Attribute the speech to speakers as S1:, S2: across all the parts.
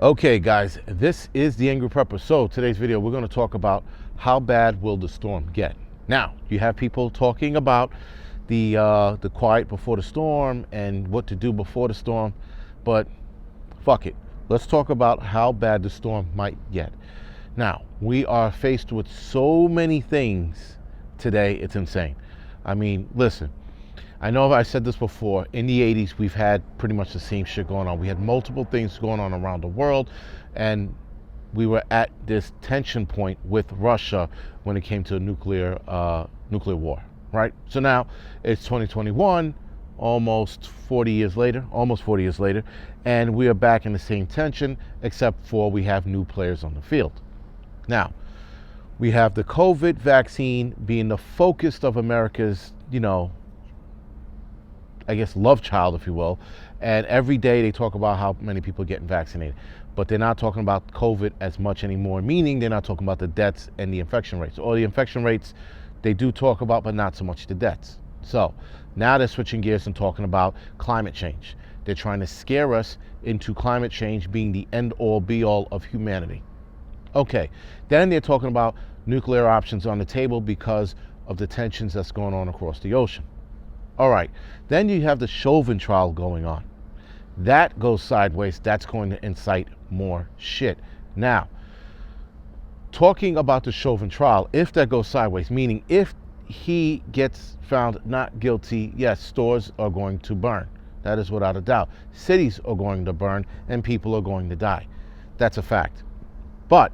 S1: Okay, guys, this is the Angryprepper. So today's video, we're going to talk about how bad will the storm get. Now, you have people talking about the quiet before the storm and what to do before the storm, but fuck it. Let's talk about how bad the storm might get. Now, we are faced with so many things today, it's insane. I mean, listen. I know I said this before, in the 80s, we've had pretty much the same shit going on. We had multiple things going on around the world, and we were at this tension point with Russia when it came to nuclear war, right? So now it's 2021, almost 40 years later, and we are back in the same tension, except for we have new players on the field. Now, we have the COVID vaccine being the focus of America's, I guess, love child, if you will. And every day they talk about how many people are getting vaccinated. But they're not talking about COVID as much anymore, meaning they're not talking about the deaths and the infection rates. Or the infection rates they do talk about, but not so much the deaths. So now they're switching gears and talking about climate change. They're trying to scare us into climate change being the end-all, be-all of humanity. Okay, then they're talking about nuclear options on the table because of the tensions that's going on across the ocean. All right, then you have the Chauvin trial going on. That goes sideways, that's going to incite more shit. Now, talking about the Chauvin trial, if that goes sideways, meaning if he gets found not guilty, yes, stores are going to burn. That is without a doubt. Cities are going to burn and people are going to die. That's a fact. But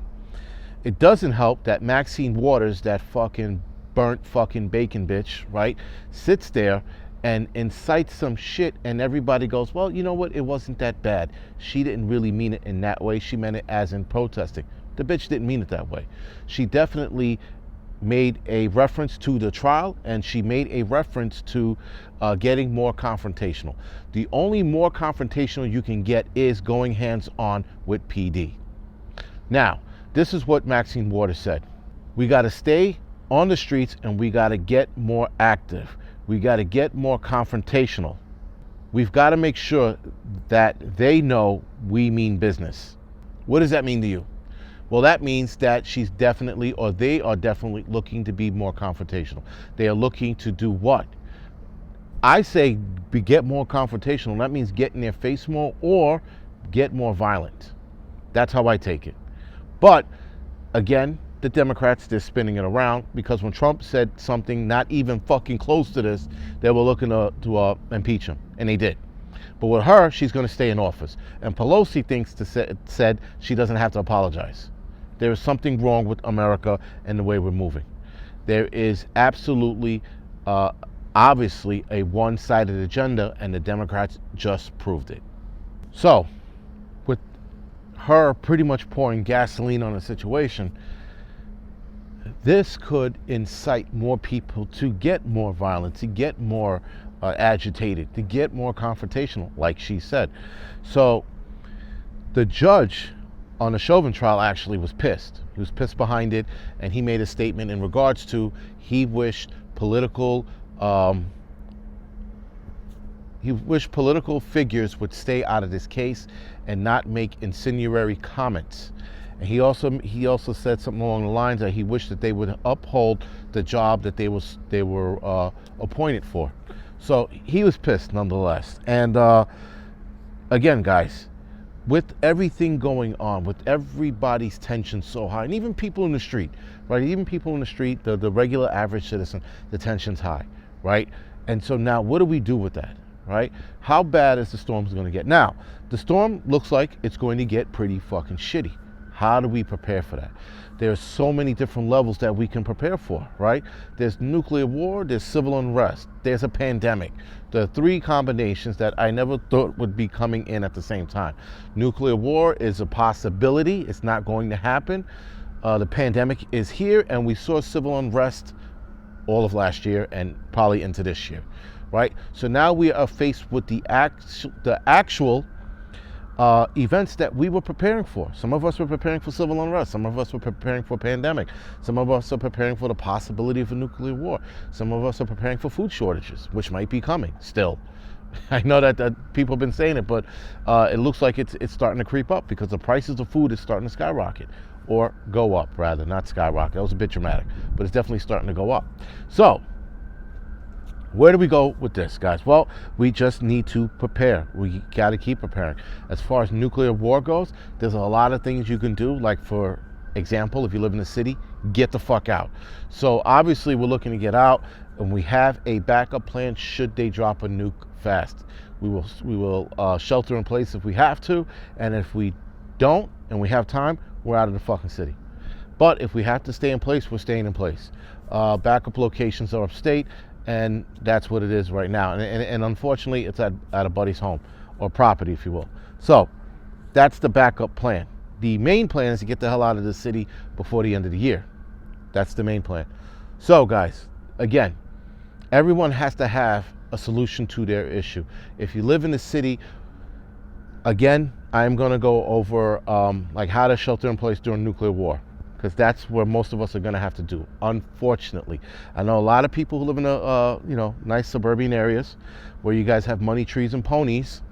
S1: it doesn't help that Maxine Waters, that fucking burnt fucking bacon bitch, right, sits there and incites some shit, and everybody goes, well, you know what, it wasn't that bad. She didn't really mean it in that way. She meant it as in protesting. The bitch didn't mean it that way. She definitely made a reference to the trial, and she made a reference to getting more confrontational. The only more confrontational you can get is going hands-on with PD. Now, this is what Maxine Waters said. We got to stay on the streets and we got to get more active. We got to get more confrontational. We've got to make sure that they know we mean business. What does that mean to you? Well, that means that she's definitely, or they are definitely looking to be more confrontational. They are looking to do what? I say get more confrontational. That means get in their face more or get more violent. That's how I take it. But again, the Democrats, they're spinning it around because when Trump said something not even fucking close to this, they were looking to impeach him, and they did. But with her, she's going to stay in office. And Pelosi said she doesn't have to apologize. There is something wrong with America and the way we're moving. There is absolutely, obviously, a one-sided agenda, and the Democrats just proved it. So, with her pretty much pouring gasoline on the situation, this could incite more people to get more violent, to get more agitated, to get more confrontational, like she said. So the judge on the Chauvin trial actually was pissed. He was pissed behind it, and he made a statement in regards to he wished political figures would stay out of this case and not make incendiary comments. And he also said something along the lines that he wished that they would uphold the job that they were appointed for. So he was pissed nonetheless. And again, guys, with everything going on, with everybody's tension so high, and even people in the street, right? Even people in the street, the regular average citizen, the tension's high, right? And so now what do we do with that, right? How bad is the storm going to get? Now, the storm looks like it's going to get pretty fucking shitty. How do we prepare for that? There's so many different levels that we can prepare for, right? There's nuclear war, there's civil unrest, there's a pandemic. The three combinations that I never thought would be coming in at the same time. Nuclear war is a possibility. It's not going to happen. The pandemic is here, and we saw civil unrest all of last year and probably into this year, right? So now we are faced with the actual events that we were preparing for. Some of us were preparing for civil unrest. Some of us were preparing for a pandemic. Some of us are preparing for the possibility of a nuclear war. Some of us are preparing for food shortages, which might be coming still. I know that people have been saying it, but it looks like it's starting to creep up because the prices of food is starting to skyrocket, or go up rather, not skyrocket. That was a bit dramatic, but it's definitely starting to go up. So where do we go with this, guys? Well, we just need to prepare. We got to keep preparing. As far as nuclear war goes, there's a lot of things you can do. Like, for example, if you live in the city, get the fuck out. So obviously we're looking to get out, and we have a backup plan should they drop a nuke fast. We will shelter in place if we have to, and if we don't and we have time, we're out of the fucking city. But if we have to stay in place, we're staying in place. Backup locations are upstate, and that's what it is right now. And unfortunately, it's at a buddy's home or property, if you will. So that's the backup plan. The main plan is to get the hell out of the city before the end of the year. That's the main plan. So, guys, again, everyone has to have a solution to their issue. If you live in the city, again, I'm going to go over like how to shelter in place during nuclear war, because that's where most of us are going to have to do, unfortunately. I know a lot of people who live in nice suburban areas where you guys have money, trees, and ponies.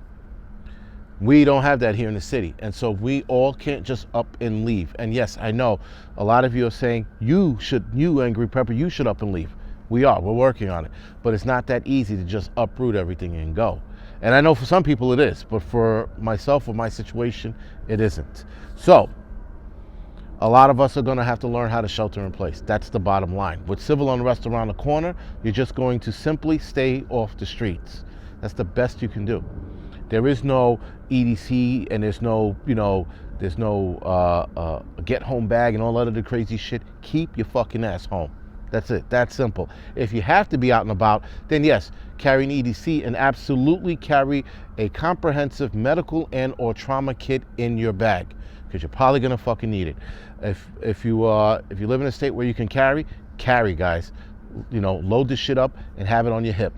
S1: We don't have that here in the city, and so we all can't just up and leave. And yes, I know a lot of you are saying, you, Angryprepper, you should up and leave. We're working on it, but it's not that easy to just uproot everything and go. And I know for some people it is, but for myself or my situation, it isn't. So a lot of us are going to have to learn how to shelter in place. That's the bottom line. With civil unrest around the corner, you're just going to simply stay off the streets. That's the best you can do. There is no EDC, and there's no get home bag and all that other crazy shit. Keep your fucking ass home. That's it. That's simple. If you have to be out and about, then yes, carry an EDC, and absolutely carry a comprehensive medical and or trauma kit in your bag, because you're probably gonna fucking need it. If you live in a state where you can carry, guys. Load this shit up and have it on your hip.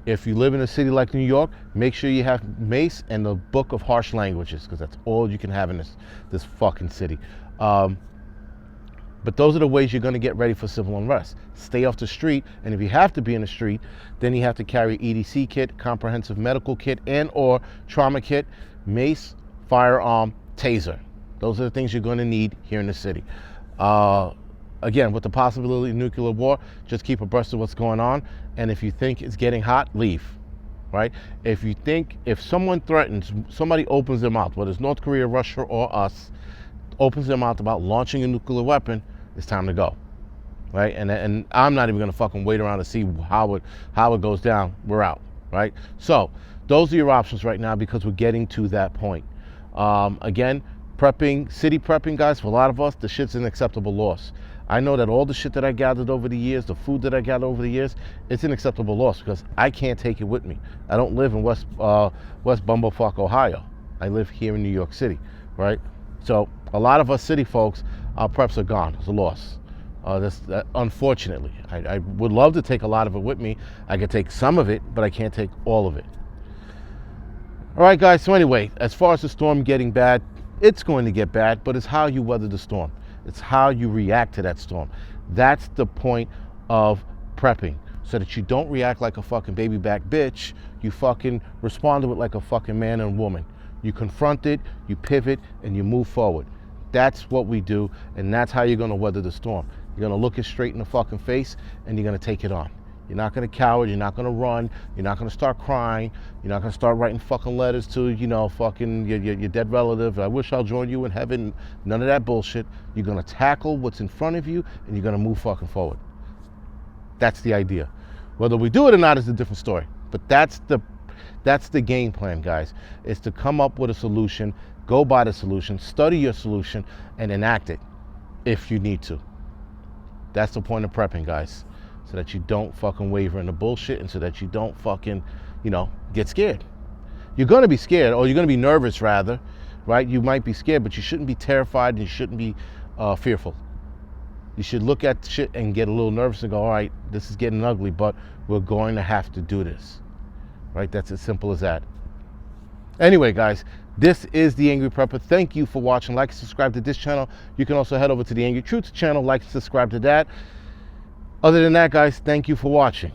S1: If you live in a city like New York, make sure you have mace and the book of harsh languages, because that's all you can have in this fucking city. But those are the ways you're going to get ready for civil unrest. Stay off the street, and if you have to be in the street, then you have to carry EDC kit, comprehensive medical kit, and or trauma kit, mace, firearm, taser. Those are the things you're going to need here in the city. Again, with the possibility of nuclear war, just keep abreast of what's going on. And if you think it's getting hot, leave, right? If someone threatens, somebody opens their mouth, whether it's North Korea, Russia, or us, opens their mouth about launching a nuclear weapon, it's time to go, right? And I'm not even gonna fucking wait around to see how it goes down. We're out, right? So those are your options right now, because we're getting to that point. Again, city prepping, guys, for a lot of us, the shit's an acceptable loss. I know that all the shit that I gathered over the years, the food that I gathered over the years, it's an acceptable loss, because I can't take it with me. I don't live in West Bumblefuck, Ohio. I live here in New York City, right? So a lot of us city folks, our preps are gone. It's a loss. Unfortunately, I would love to take a lot of it with me. I could take some of it, but I can't take all of it. All right, guys. So anyway, as far as the storm getting bad, it's going to get bad, but it's how you weather the storm. It's how you react to that storm. That's the point of prepping, so that you don't react like a fucking baby back bitch. You fucking respond to it like a fucking man and woman. You confront it, you pivot, and you move forward. That's what we do, and that's how you're gonna weather the storm. You're gonna look it straight in the fucking face, and you're gonna take it on. You're not gonna cower, you're not gonna run, you're not gonna start crying, you're not gonna start writing fucking letters to, fucking your dead relative. I wish I'll join you in heaven. None of that bullshit. You're gonna tackle what's in front of you, and you're gonna move fucking forward. That's the idea. Whether we do it or not is a different story, but that's the game plan, guys, is to come up with a solution, go by the solution, study your solution, and enact it if you need to. That's the point of prepping, guys, so that you don't fucking waver in the bullshit, and so that you don't fucking, get scared. You're going to be scared, or you're going to be nervous rather, right? You might be scared, but you shouldn't be terrified, and you shouldn't be fearful. You should look at shit and get a little nervous and go, all right, this is getting ugly, but we're going to have to do this, right? That's as simple as that. Anyway, guys, this is the Angryprepper. Thank you for watching. Like and subscribe to this channel. You can also head over to the Angry Truths channel, like and subscribe to that. Other than that, guys, thank you for watching.